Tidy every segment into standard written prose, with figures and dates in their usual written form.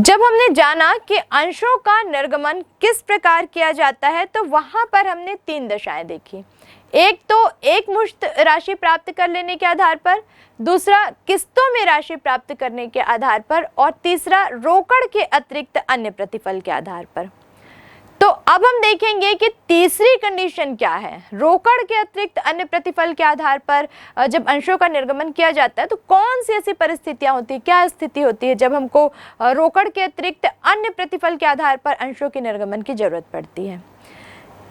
जब हमने जाना कि अंशों का निर्गमन किस प्रकार किया जाता है तो वहां पर हमने 3 दशाएं देखी। एक तो एक मुश्त राशि प्राप्त कर लेने के आधार पर, दूसरा किस्तों में राशि प्राप्त करने के आधार पर और तीसरा रोकड़ के अतिरिक्त अन्य प्रतिफल के आधार पर। तो अब हम देखेंगे कि तीसरी कंडीशन क्या है। रोकड़ के अतिरिक्त अन्य प्रतिफल के आधार पर जब अंशों का निर्गमन किया जाता है तो कौन सी ऐसी परिस्थितियां होती है, क्या स्थिति होती है जब हमको रोकड़ के अतिरिक्त अन्य प्रतिफल के आधार पर अंशों के निर्गमन की जरूरत पड़ती है।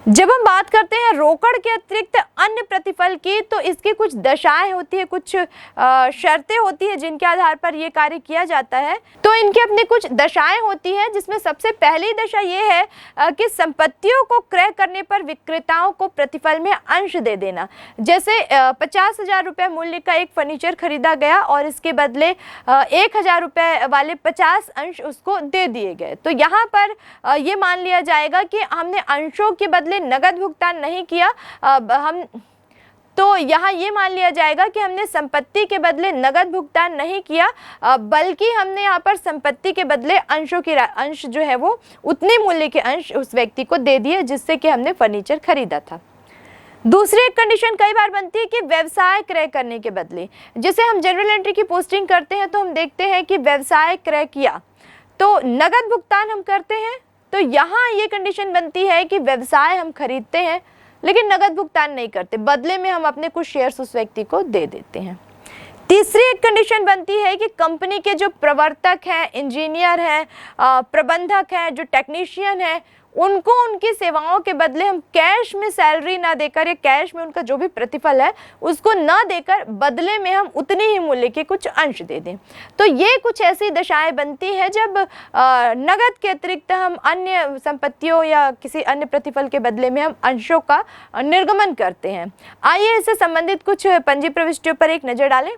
जब हम बात करते हैं रोकड़ के अतिरिक्त अन्य प्रतिफल की, तो इसकी कुछ दशाएं होती है, कुछ शर्तें होती है जिनके आधार पर यह कार्य किया जाता है। तो इनके अपने कुछ दशाएं होती हैं, जिसमें सबसे पहली दशा ये है कि संपत्तियों को क्रय करने पर विक्रेताओं को प्रतिफल में अंश दे देना। जैसे 50,000 रुपये मूल्य का एक फर्नीचर खरीदा गया और इसके बदले 1,000 रुपये वाले 50 अंश उसको दे दिए गए। तो यहाँ पर ये मान लिया जाएगा कि हमने अंशों के बदले नगद भुगतान नहीं किया। तो यहाँ ये मान लिया जाएगा कि हमने संपत्ति के बदले नगद भुगतान नहीं किया, बल्कि हमने यहाँ पर संपत्ति के बदले अंशों के अंश जो है वो उतने मूल्य के अंश उस व्यक्ति को दे दिए जिससे कि हमने फर्नीचर खरीदा था। दूसरी एक कंडीशन कई बार बनती है कि व्यवसाय क्रय करने के बदले, जैसे हम जनरल एंट्री की पोस्टिंग करते हैं तो हम देखते हैं कि व्यवसाय क्रय किया तो नगद भुगतान हम करते हैं। तो यहाँ ये कंडीशन बनती है कि व्यवसाय हम खरीदते हैं लेकिन नगद भुगतान नहीं करते, बदले में हम अपने कुछ शेयर्स उस व्यक्ति को दे देते हैं। तीसरी एक कंडीशन बनती है कि कंपनी के जो प्रवर्तक हैं, इंजीनियर हैं, प्रबंधक हैं, जो टेक्नीशियन हैं, उनको उनकी सेवाओं के बदले हम कैश में सैलरी ना देकर या कैश में उनका जो भी प्रतिफल है उसको ना देकर बदले में हम उतने ही मूल्य के कुछ अंश दे दें। तो ये कुछ ऐसी दशाएं बनती है जब नगद के अतिरिक्त हम अन्य संपत्तियों या किसी अन्य प्रतिफल के बदले में हम अंशों का निर्गमन करते हैं। आइए इससे संबंधित कुछ पंजी प्रविष्टियों पर एक नजर डालें।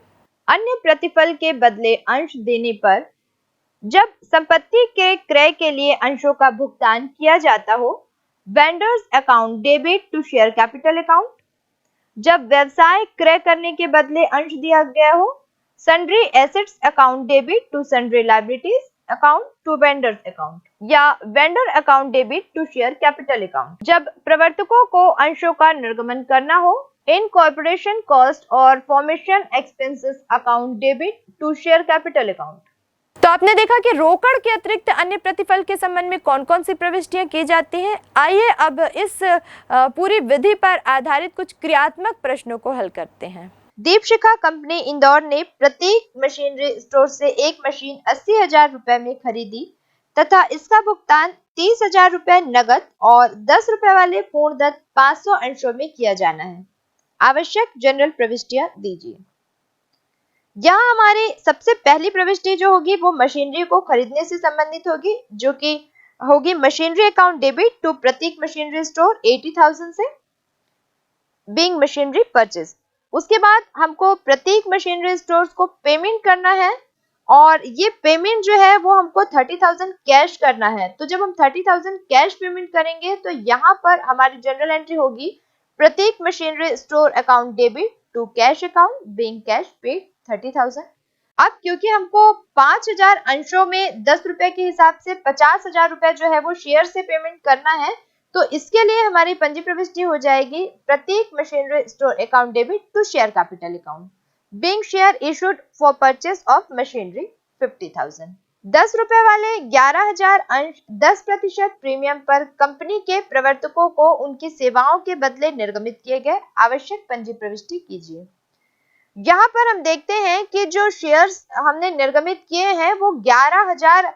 अन्य प्रतिफल के बदले अंश देने पर जब संपत्ति के क्रय के लिए अंशों का भुगतान किया जाता हो, vendors account debit to share capital account. जब व्यवसाय क्रय करने के बदले अंश दिया गया हो, sundry assets account debit to sundry liabilities account to vendors account, या vendor account debit to share capital account. जब प्रवर्तकों को अंशों का निर्गमन करना हो, इनकॉर्पोरेशन कॉस्ट और formation expenses account debit to share capital account. तो आपने देखा कि रोकड़ के अतिरिक्त अन्य प्रतिफल के संबंध में कौन कौन सी प्रविष्टियां की जाती हैं। आइए अब इस पूरी विधि पर आधारित कुछ क्रियात्मक प्रश्नों को हल करते हैं। दीपशिखा कंपनी इंदौर ने प्रत्येक मशीनरी स्टोर से एक मशीन 80,000 रुपए में खरीदी तथा इसका भुगतान 30,000 रुपए नगद और 10 रुपए वाले पूर्णदत्त 500 अंशों में किया जाना है। आवश्यक जनरल प्रविष्टियां दीजिए। यहाँ हमारी सबसे पहली प्रविष्टि जो होगी वो मशीनरी को खरीदने से संबंधित होगी, जो कि होगी मशीनरी अकाउंट डेबिट टू प्रत्येक मशीनरी स्टोर 80,000 से बीइंग मशीनरी परचेज। उसके बाद हमको प्रत्येक मशीनरी स्टोर्स को पेमेंट करना है और ये पेमेंट जो है वो हमको 30,000 कैश करना है। तो जब हम 30,000 कैश पेमेंट करेंगे तो यहाँ पर हमारी जनरल एंट्री होगी प्रत्येक machinery store account debit to cash account being cash paid 30,000। अब क्योंकि हमको 5,000 अंशों में 10 रुपए के हिसाब से 50,000 रुपए जो है वो शेयर से पेमेंट करना है, तो इसके लिए हमारी पंजी प्रविष्टि हो जाएगी प्रत्येक machinery store account debit to share capital account being share issued for purchase of machinery 50,000। 10 रुपए वाले 11,000 अंश 10% प्रीमियम पर कंपनी के प्रवर्तकों को उनकी सेवाओं के बदले निर्गमित किए गए। आवश्यक पंजी प्रविष्टि कीजिए। यहाँ पर हम देखते हैं कि जो शेयर्स हमने निर्गमित किए हैं वो 11,000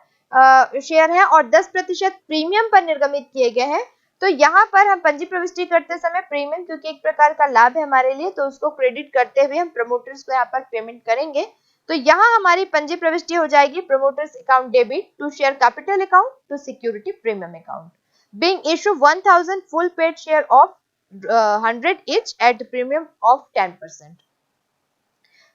शेयर हैं और 10% प्रीमियम पर निर्गमित किए गए हैं। तो यहाँ पर हम पंजी प्रविष्टि करते समय प्रीमियम क्योंकि एक प्रकार का लाभ है हमारे लिए, तो उसको क्रेडिट करते हुए हम प्रमोटर्स को यहाँ पर पेमेंट करेंगे। तो यहाँ हमारी पंजी प्रविष्टि हो जाएगी promoters account debit to share capital account to security premium account being issue 1,000 full paid share of 100 each at premium of 10%।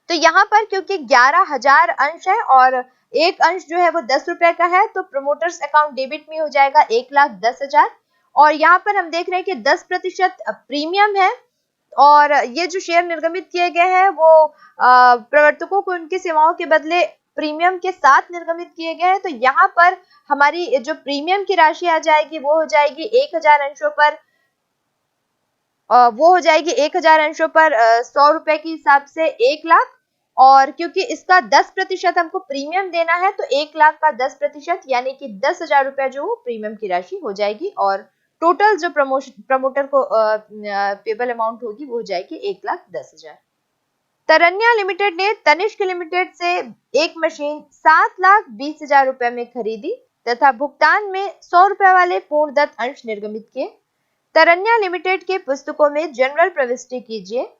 तो यहाँ पर क्योंकि 11,000 अंश है और एक अंश जो है वो 10 रुपए का है, तो प्रमोटर्स अकाउंट डेबिट में हो जाएगा 1,10,000 और यहाँ पर हम देख रहे हैं कि 10% प्रीमियम है और ये जो शेयर निर्गमित किए गए हैं वो प्रवर्तकों को उनकी सेवाओं के बदले प्रीमियम के साथ निर्गमित किए गए हैं, तो यहाँ पर हमारी जो प्रीमियम की राशि आ जाएगी वो हो जाएगी 1000 अंशों पर 100 रुपए के हिसाब से 1 लाख। और क्योंकि इसका 10% हमको प्रीमियम देना है तो 1 लाख का 10% यानी कि 10,000 रुपए जो प्रीमियम की राशि हो जाएगी और टोटल जो प्रमोटर को पेबल अमाउंट होगी वो हो जाएगी 1,10,000। तरन्या लिमिटेड ने तनिष्क लिमिटेड से एक मशीन 7,20,000 रुपए में खरीदी तथा भुगतान में 100 रुपए वाले पूर्णदत्त अंश निर्गमित किए। तरन्या लिमिटेड के पुस्तकों में जनरल प्रविष्टि कीजिए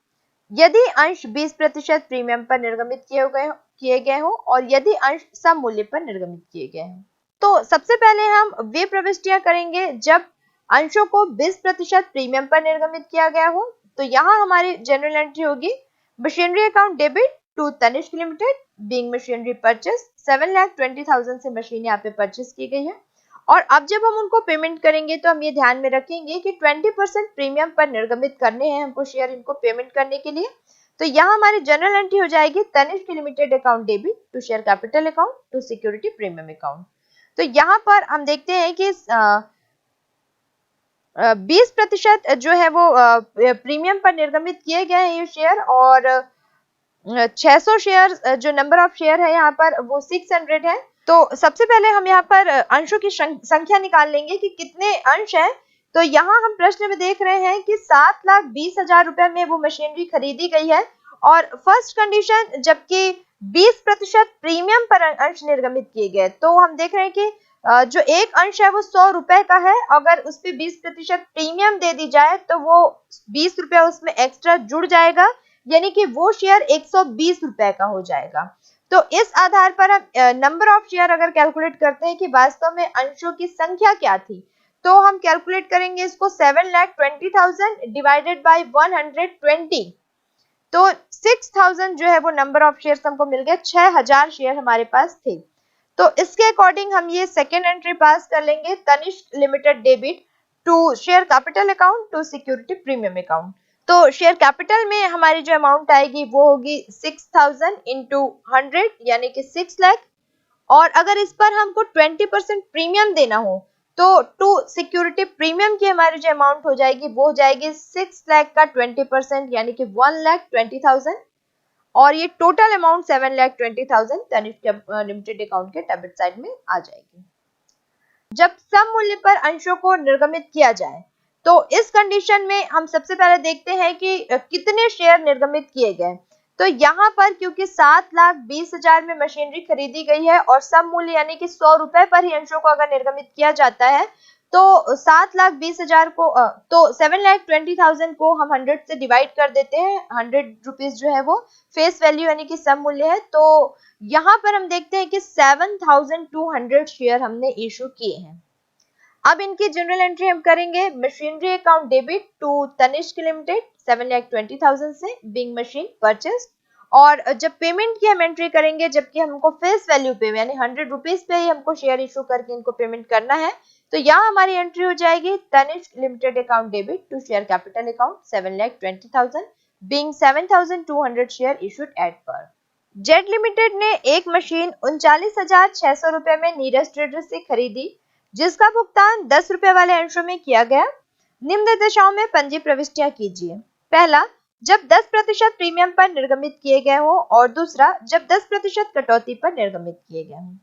यदि अंश 20% प्रीमियम पर निर्गमित किए गए हो और यदि अंश सम मूल्य पर निर्गमित किए गए हैं। तो सबसे पहले हम वे प्रविष्टियां करेंगे जब अंशों को 20% प्रीमियम पर निर्गमित किया गया हो। तो यहाँ हमारी जनरल एंट्री होगी machinery account debit to Tanishq limited being machinery purchase 7,20,000 से मशीन यहाँ पे परचेस की गई है। और अब जब हम उनको पेमेंट करेंगे तो हम ये ध्यान में रखेंगे कि 20% प्रीमियम पर निर्गमित करने हैं हमको शेयर इनको पेमेंट करने के लिए। तो यहाँ हमारी जनरल एंट्री हो जाएगी Tanishq limited account debit to share capital account to security premium account. तो यहाँ पर हम देखते हैं कि 20% जो है वो प्रीमियम पर निर्गमित किए गए हैं ये शेयर और 600 शेयर जो नंबर ऑफ शेयर है यहाँ पर वो 600 है। तो सबसे पहले हम यहाँ पर अंशों की संख्या निकाल लेंगे कि कितने अंश हैं। तो यहाँ हम प्रश्न में देख रहे हैं कि 7,20,000 रुपए में वो मशीनरी खरीदी गई है और फर्स्ट कंडीशन जबकि 20% प्रीमियम पर अंश निर्गमित किए गए। तो हम देख रहे हैं कि जो एक अंश है वो 100 रुपए का है, अगर उस पे 20% प्रीमियम दे दी जाए तो वो 20 रुपए उसमें एक्स्ट्रा जुड़ जाएगा यानी कि वो शेयर 120 रुपए का हो जाएगा। तो इस आधार पर हम नंबर ऑफ शेयर अगर कैलकुलेट करते हैं कि वास्तव में अंशों की संख्या क्या थी तो हम कैलकुलेट करेंगे इसको 7,20,000 डिवाइडेड बाय 120। तो 6,000 जो है वो नंबर ऑफ शेयर हमको मिल गए, 6,000 शेयर हमारे पास थे। तो इसके अकॉर्डिंग हम ये सेकेंड एंट्री पास कर लेंगे Tanishq limited debit to share capital account to security premium account. तो शेयर कैपिटल में हमारी जो अमाउंट आएगी वो होगी 6,000 इंटू 100 यानी कि 6 लाख। और अगर इस पर हमको 20% प्रीमियम देना हो तो टू सिक्योरिटी प्रीमियम की हमारी जो अमाउंट हो जाएगी वो हो जाएगी 6 लाख का 20% यानी कि 1,20,000 और ये total amount 7,20,000 Tanishq limited account के डेबिट साइड में आ जाएगी। जब सम मूल्य पर अंशों को निर्गमित किया जाए तो इस कंडीशन में हम सबसे पहले देखते हैं कि कितने शेयर निर्गमित किए गए। तो यहाँ पर क्योंकि 7,20,000 में मशीनरी खरीदी गई है और सम मूल्य यानी कि 100 रुपए पर ही अंशों को अगर निर्गमित किया जाता है तो 7,20,000 को तो 7,20,000 को हम 100 से डिवाइड कर देते हैं। 100 रुपीज जो है वो फेस वैल्यू यानी कि सम मूल्य है। तो यहाँ पर हम देखते हैं कि 7,200 शेयर हमने इशू किए हैं। अब इनकी जनरल एंट्री हम करेंगे machinery account debit to Tanishq limited 7,20,000 से बीइंग मशीन परचेस। और जब पेमेंट की हम एंट्री करेंगे जबकि हमको फेस वैल्यू पे यानी 100 रुपीज पे ही हमको शेयर इशू करके इनको पेमेंट करना है। तो यहाँ हमारी एंट्री हो जाएगी Tanishq limited account debit to share capital account 7,20,000 being 7,200 share issued at par. Jet limited ने एक मशीन 39,600 रुपए में नीरज ट्रेडर से खरीदी जिसका भुगतान 10 रुपए वाले अंशों में किया गया। निम्न दशाओं में पंजी प्रविष्टियां कीजिए। पहला, जब 10% प्रीमियम पर निर्गमित किए गए हो और दूसरा जब 10% कटौती पर निर्गमित किए गए हो।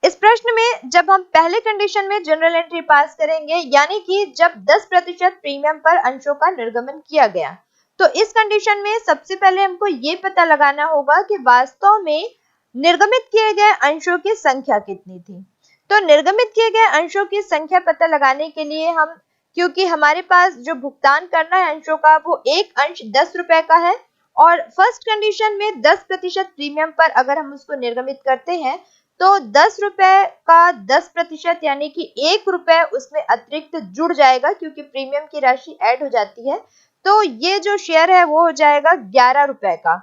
इस प्रश्न में जब हम पहले कंडीशन में जनरल एंट्री पास करेंगे यानी कि जब 10% प्रीमियम पर अंशों का निर्गमन किया गया तो इस कंडीशन में सबसे पहले हमको ये पता लगाना होगा कि वास्तव में निर्गमित किए गए अंशों की संख्या कितनी थी। तो निर्गमित किए गए अंशों की संख्या पता लगाने के लिए हम क्योंकि हमारे पास जो भुगतान करना है अंशों का वो एक अंश 10 रुपए का है और फर्स्ट कंडीशन में 10% प्रीमियम पर अगर हम उसको निर्गमित करते हैं तो 10 रुपए का 10% यानी कि 1 रुपए उसमें अतिरिक्त जुड़ जाएगा क्योंकि प्रीमियम की राशि ऐड हो जाती है। तो ये जो शेयर है वो हो जाएगा 11 रुपए का।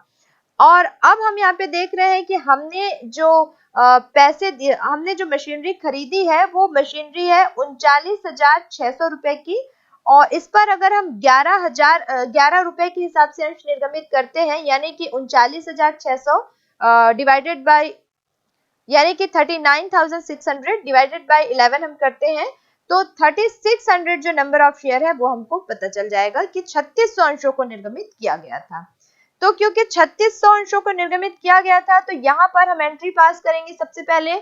और अब हम यहाँ पे देख रहे हैं कि हमने जो हमने जो मशीनरी खरीदी है वो मशीनरी है 39,600 रुपए की और इस पर अगर हम 11 रुपए के हिसाब से अंश निर्गमित करते हैं यानी कि 39,600 डिवाइडेड बाय, यानी कि 39,600 डिवाइडेड बाय 11 हम करते हैं तो 3600 जो नंबर ऑफ शेयर है वो हमको पता चल जाएगा कि 3600 अंशों को निर्गमित किया गया था। तो क्योंकि 3600 अंशों को निर्गमित किया गया था तो यहाँ पर हम एंट्री पास करेंगे सबसे पहले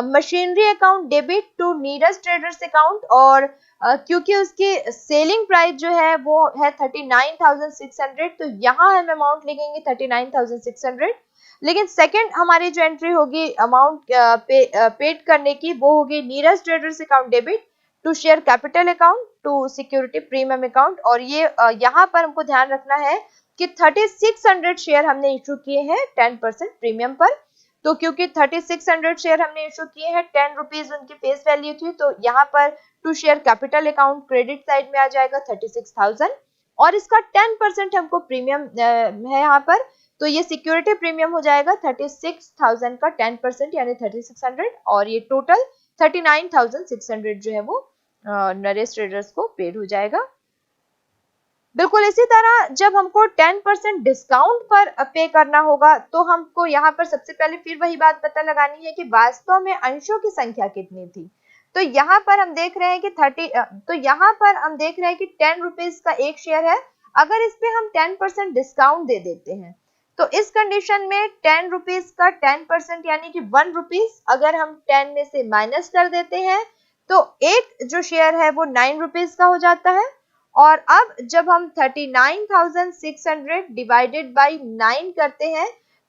machinery account debit to Neeraj traders account, और क्योंकि उसकी सेलिंग प्राइस जो है वो है 39,600 तो यहाँ हम अमाउंट लिखेंगे 39,600। लेकिन सेकंड हमारी जो एंट्री होगी अमाउंट पेड करने की वो होगी Neeraj traders account debit to share capital account to security premium account, और ये यहाँ पर हमको ध्यान रखना है कि 3600 शेयर हमने इशू किए हैं 10% प्रीमियम पर। तो क्योंकि 3600 शेयर हमने इशू किए हैं 10 रुपीज उनकी फेस वैल्यू थी, तो यहाँ पर to share capital account credit side में आ जाएगा 36,000, और इसका 10% हमको प्रीमियम है यहाँ पर, तो ये सिक्योरिटी प्रीमियम हो जाएगा 36,000 का 10% यानी 3600, और ये टोटल 39,600 जो है वो नरेश ट्रेडर्स को पेड हो जाएगा। बिल्कुल इसी तरह जब हमको 10% डिस्काउंट पर पे करना होगा तो हमको यहाँ पर सबसे पहले फिर वही बात पता लगानी है कि वास्तव में अंशों की संख्या कितनी थी। तो यहाँ पर हम देख रहे हैं कि 10 रुपीज का एक शेयर है। अगर इस पे हम 10% डिस्काउंट दे देते हैं तो इस कंडीशन में 10 रुपीज का 10% यानी कि 1 रुपीज अगर हम 10 में से माइनस कर देते हैं तो एक जो शेयर है वो 9 रुपीज का हो जाता है। और अब जब हम 39,600 डिवाइडेड बाई 9 करते हैं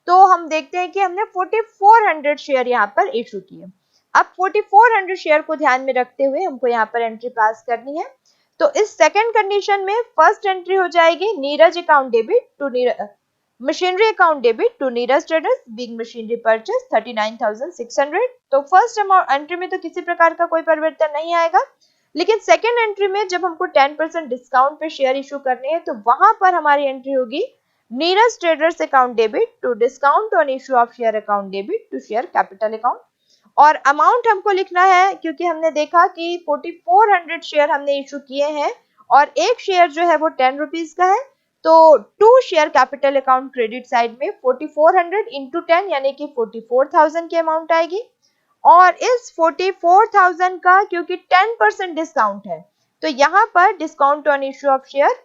तो हम देखते हैं कि हमने 4400 शेयर यहाँ पर इशू किए। अब 4400 शेयर को ध्यान में रखते हुए हमको यहाँ पर एंट्री पास करनी है। तो इस सेकंड कंडीशन में फर्स्ट एंट्री हो जाएगी Neeraj account debit to machinery account debit to Neeraj traders being machinery purchase 39,600। तो फर्स्ट एंट्री में तो किसी प्रकार का कोई परिवर्तन नहीं आएगा, लेकिन सेकेंड एंट्री में जब हमको 10% डिस्काउंट पे शेयर इशू करने हैं तो वहां पर हमारी एंट्री होगी Neeraj traders account debit to discount on issue of share account debit to share capital account, और अमाउंट हमको लिखना है क्योंकि हमने देखा कि 4400 शेयर हमने इशू किए हैं और एक शेयर जो है वो 10 रुपीज का है, तो to share capital account credit side में 4400 इंटू 10 यानी कि 44,000 की अमाउंट आएगी। और इस 44,000 का क्योंकि 10% डिस्काउंट है तो यहाँ पर discount on issue of share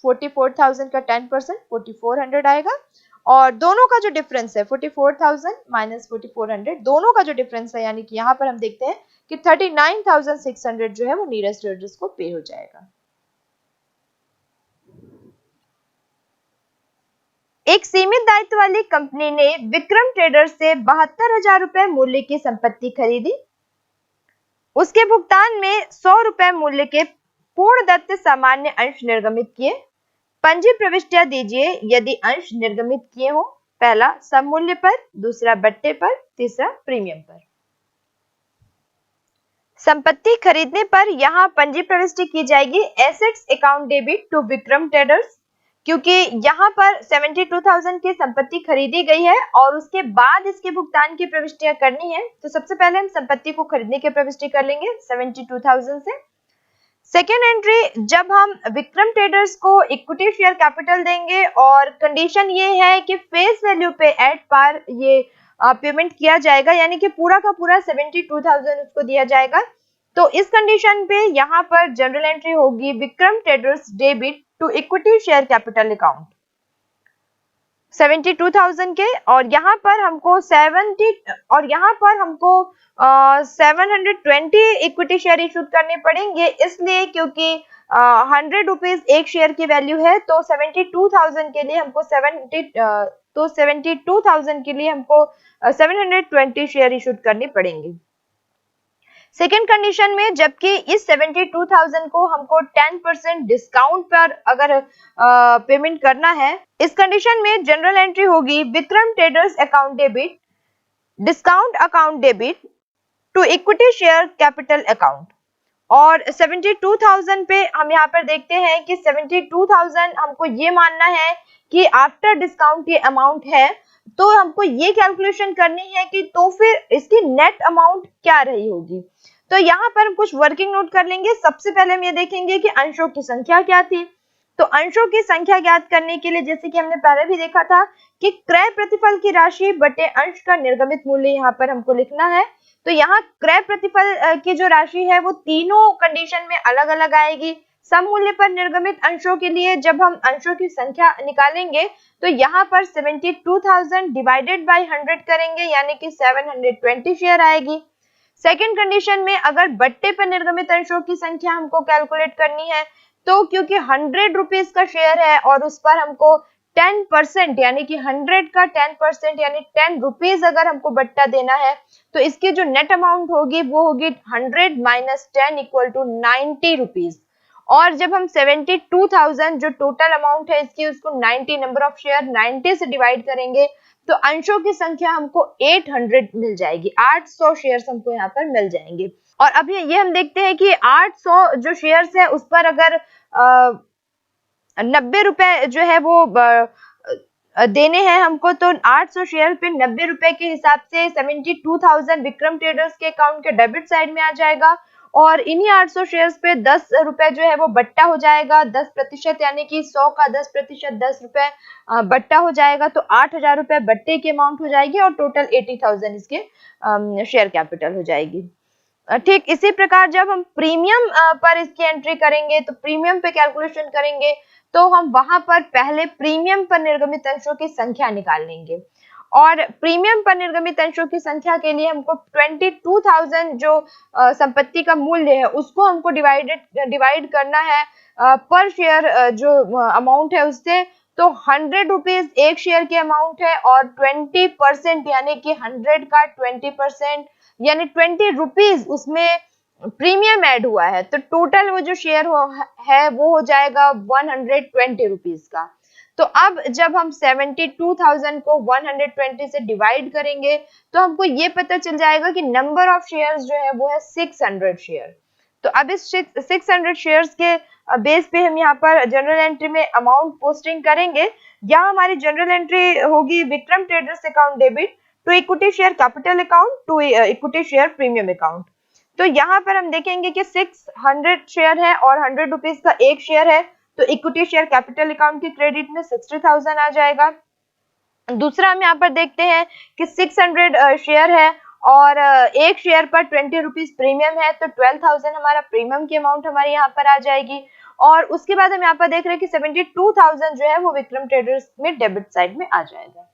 44,000 का 10% 4400 आएगा, और दोनों का जो डिफरेंस है 44,000 माइनस 4400 दोनों का जो डिफरेंस है यानी कि यहाँ पर हम देखते हैं कि 39,600 जो है वो नीरज ट्रेडर्स को पे हो जाएगा। एक सीमित दायित्व वाली कंपनी ने विक्रम ट्रेडर्स से 72,000 रुपए मूल्य की संपत्ति खरीदी। उसके भुगतान में 100 रुपए मूल्य के पूर्णदत्त सामान्य अंश निर्गमित किए। पंजी प्रविष्टियां दीजिए यदि अंश निर्गमित किए हो। पहला सब मूल्य पर, दूसरा बट्टे पर, तीसरा प्रीमियम पर। संपत्ति खरीदने पर यहाँ पंजी प्रविष्टि की जाएगी assets account debit to Vikram traders, क्योंकि यहाँ पर 72,000 की संपत्ति खरीदी गई है और उसके बाद इसके भुगतान की प्रविष्टियां करनी है, तो सबसे पहले हम संपत्ति को खरीदने की प्रविष्टि कर लेंगे 72,000 से। सेकेंड एंट्री जब हम विक्रम ट्रेडर्स को इक्विटी शेयर कैपिटल देंगे और कंडीशन ये है कि फेस वैल्यू पे एट पार ये पेमेंट किया जाएगा, यानी कि पूरा का पूरा 72,000 उसको दिया जाएगा। तो इस कंडीशन पे यहाँ पर जनरल एंट्री होगी Vikram traders debit to equity share capital account 72,000 के, और यहाँ पर हमको 720 इक्विटी शेयर इशू करने पड़ेंगे, इसलिए क्योंकि 100 रुपीज एक शेयर की वैल्यू है तो 72,000 के लिए हमको 720 शेयर इशू करने पड़ेंगे। सेकेंड कंडीशन में जबकि इस 72,000 को हमको 10% डिस्काउंट पर अगर पेमेंट करना है, इस कंडीशन में जनरल एंट्री होगी Vikram traders account debit discount account debit to equity share capital account, और 72,000 पे हम यहाँ पर देखते हैं कि 72,000 हमको ये मानना है कि आफ्टर डिस्काउंट ये अमाउंट है, तो हमको ये कैलकुलेशन करनी है कि तो फिर इसकी नेट अमाउंट क्या रही होगी। तो यहाँ पर हम कुछ वर्किंग नोट कर लेंगे। सबसे पहले हम ये देखेंगे कि अंशों की संख्या क्या थी, तो अंशों की संख्या ज्ञात करने के लिए जैसे कि हमने पहले भी देखा था कि क्रय प्रतिफल की राशि बटे अंश का निर्गमित मूल्य यहाँ पर हमको लिखना है। तो यहाँ क्रय प्रतिफल की जो राशि है वो तीनों कंडीशन में अलग अलग आएगी। सम मूल्य पर निर्गमित अंशों के लिए जब हम अंशों की संख्या निकालेंगे तो यहाँ पर 72,000 डिवाइडेड बाय 100 करेंगे यानी कि 720 शेयर आएगी। सेकंड कंडीशन में अगर बट्टे पर निर्गमित अंशों की संख्या हमको कैलकुलेट करनी है तो क्योंकि 100 रुपीज का शेयर है और उस पर हमको 10% यानी कि 100 का 10% यानी 10 रुपीज अगर हमको बट्टा देना है तो इसकी जो नेट अमाउंट होगी वो होगी 100 माइनस 10 इक्वल टू 90 रुपीज। और जब हम 72,000 जो टोटल अमाउंट है इसकी उसको 90 नंबर ऑफ शेयर 90 से डिवाइड करेंगे तो अंशों की संख्या हमको 800 मिल जाएगी। 800 शेयर्स हमको यहाँ पर मिल जाएंगे। और अभी ये हम देखते हैं कि 800 जो शेयर्स है उस पर अगर 90 रुपए जो है वो देने हैं हमको तो 800 शेयर पे 90 रुपए के हिसाब से 72,000 विक्रम ट्रेडर्स के अकाउंट के डेबिट साइड में आ जाएगा और इन्हीं 800 शेयर्स पे 10 रुपए जो है वो बट्टा हो जाएगा। 10% यानी कि 100 का 10% 10 रुपए बट्टा हो जाएगा तो 8,000 रुपए बट्टे की अमाउंट हो जाएगी और टोटल 80,000 इसके शेयर कैपिटल हो जाएगी। ठीक इसी प्रकार जब हम प्रीमियम पर इसकी एंट्री करेंगे तो प्रीमियम पे कैलकुलेशन करेंगे तो हम वहां पर पहले प्रीमियम पर निर्गमित अंशों की संख्या निकाल लेंगे और प्रीमियम पर निर्गमित अंशों की संख्या के लिए हमको 22,000 जो संपत्ति का मूल्य है उसको हमको डिवाइड करना है पर शेयर जो अमाउंट है उससे। तो 100 रुपीज एक शेयर की अमाउंट है और 20% यानी कि 100 का 20% यानी 20 रुपीज उसमें प्रीमियम ऐड हुआ है तो टोटल वो जो शेयर है वो हो जाएगा 120 रुपीज का। तो अब जब हम 72,000 को 120 से डिवाइड करेंगे तो हमको ये पता चल जाएगा कि नंबर ऑफ शेयर्स जो है वो है 600 शेयर। तो अब इस 600 शेयर्स के बेस पे हम यहाँ पर जनरल एंट्री में अमाउंट पोस्टिंग करेंगे। यहाँ हमारी जनरल एंट्री होगी Vikram traders account debit to equity share capital account to equity share premium account. तो यहाँ पर हम देखेंगे कि 600 शेयर है और 100 रुपीज का एक शेयर है तो इक्विटी शेयर कैपिटल अकाउंट के क्रेडिट में 60,000 आ जाएगा। दूसरा हम यहाँ पर देखते हैं कि 600 शेयर है और एक शेयर पर 20 रुपीज प्रीमियम है तो 12,000 हमारा प्रीमियम की अमाउंट हमारी यहाँ पर आ जाएगी। और उसके बाद हम यहाँ पर देख रहे हैं कि 72,000 जो है वो विक्रम ट्रेडर्स में डेबिट साइड में आ जाएगा।